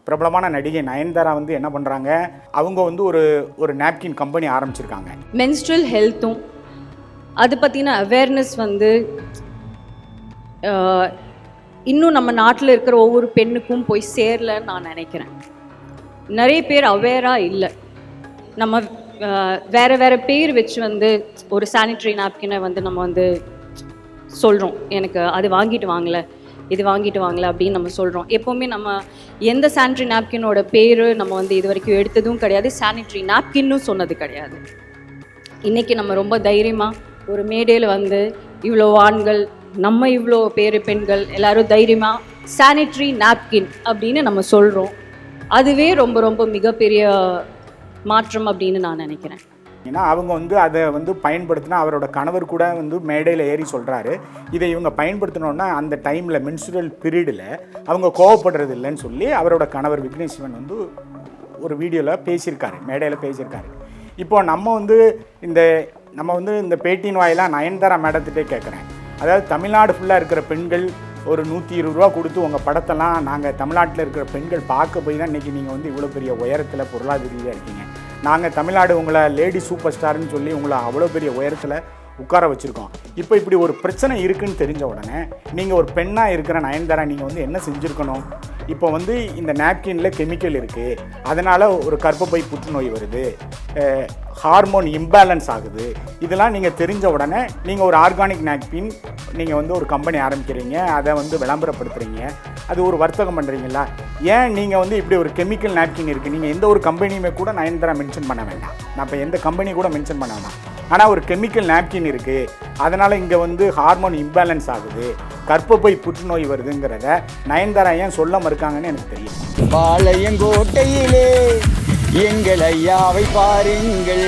பிரபலமான நடிகை நயன்தாரா வந்து என்ன பண்ணுறாங்க, அவங்க வந்து ஒரு நாப்கின் கம்பெனி ஆரம்பிச்சிருக்காங்க. மென்ஸ்ட்ரல் ஹெல்த்தும் அது பற்றின அவேர்னஸ் வந்து இன்னும் நம்ம நாட்டில் இருக்கிற ஒவ்வொரு பெண்ணுக்கும் போய் சேரலன்னு நான் நினைக்கிறேன். நிறைய பேர் அவேராக இல்லை. நம்ம வேறு வேறு பேர் வச்சு வந்து ஒரு சானிட்டரி நாப்கினை வந்து நம்ம வந்து சொல்கிறோம், எனக்கு அது வாங்கிட்டு வாங்கலை, இது வாங்கிட்டு வாங்கலை அப்படின்னு நம்ம சொல்கிறோம். எப்போவுமே நம்ம எந்த சானிட்டரி நாப்கினோட பேர் நம்ம வந்து இது வரைக்கும் எடுத்ததும் கிடையாது, சானிட்டரி நாப்கின்னு சொன்னது கிடையாது. இன்றைக்கி நம்ம ரொம்ப தைரியமாக ஒரு மேடையில் வந்து இவ்வளோ ஆண்கள், நம்ம இவ்வளோ பேர் பெண்கள் எல்லாரும் தைரியமாக சானிட்டரி நாப்கின் அப்படின்னு நம்ம சொல்கிறோம். அதுவே ரொம்ப ரொம்ப மிகப்பெரிய மாற்றம் அப்படின்னு நான் நினைக்கிறேன். ஏன்னா அவங்க வந்து அதை வந்து பயன்படுத்தினா அவரோட கணவர் கூட வந்து மேடையில் ஏறி சொல்கிறாரு, இதை இவங்க பயன்படுத்தினோன்னா அந்த டைமில் மென்சுரல் பீரியடில் அவங்க கோவப்படுறது இல்லைன்னு சொல்லி அவரோட கணவர் விக்னேஷ் சிவன் வந்து ஒரு வீடியோவில் பேசியிருக்காரு, மேடையில் பேசியிருக்காரு. இப்போ நம்ம வந்து இந்த பேட்டியின் வாயிலாக நயன்தாரா மேடத்திட்டே கேட்குறேன், அதாவது தமிழ்நாடு ஃபுல்லாக இருக்கிற பெண்கள் ஒரு 120 ரூபா கொடுத்து உங்கள் படத்தெல்லாம் நாங்கள் தமிழ்நாட்டில் இருக்கிற பெண்கள் பார்க்க போய் தான் இன்றைக்கி நீங்கள் வந்து இவ்வளோ பெரிய உயரத்தில் பொருளாதார ரீதியாக இருக்கீங்க. நாங்கள் தமிழ்நாடு உங்களை லேடி சூப்பர் ஸ்டார்னு சொல்லி உங்களை அவ்வளோ பெரிய உயரத்தில் உட்கார வச்சுருக்கோம். இப்போ இப்படி ஒரு பிரச்சனை இருக்குதுன்னு தெரிஞ்ச உடனே நீங்கள் ஒரு பெண்ணாக இருக்கிற நயன்தாரா நீங்கள் வந்து என்ன செஞ்சுருக்கணும்? இப்போ வந்து இந்த நாப்கினில் கெமிக்கல் இருக்குது, அதனால் ஒரு கர்ப்பப்பை புற்றுநோய் வருது, ஹார்மோன் இம்பேலன்ஸ் ஆகுது, இதெல்லாம் நீங்கள் தெரிஞ்ச உடனே நீங்கள் ஒரு ஆர்கானிக் நாப்கின் நீங்கள் வந்து ஒரு கம்பெனி ஆரம்பிக்கிறீங்க, அதை வந்து விளம்பரப்படுத்துகிறீங்க, அது ஒரு வர்த்தகம் பண்ணுறீங்களா? ஏன் நீங்கள் வந்து இப்படி ஒரு கெமிக்கல் நாப்கின் இருக்குது, நீங்கள் எந்த ஒரு கம்பெனியுமே கூட நயன்தாரா மென்ஷன் பண்ண வேண்டாம், நான் இப்போ எந்த கம்பெனி கூட மென்ஷன் பண்ண வேண்டாம், ஆனால் ஒரு கெமிக்கல் நாப்கின் இருக்குது, அதனால் இங்கே வந்து ஹார்மோன் இம்பேலன்ஸ் ஆகுது, கர்ப்பப்பை புற்றுநோய் வருதுங்கிறத நயன்தாரா ஏன் சொல்ல மறுக்காங்கன்னு எனக்கு தெரியும். பாளையங்கோட்டையிலே எங்கள் ஐயாவை பாருங்கள்.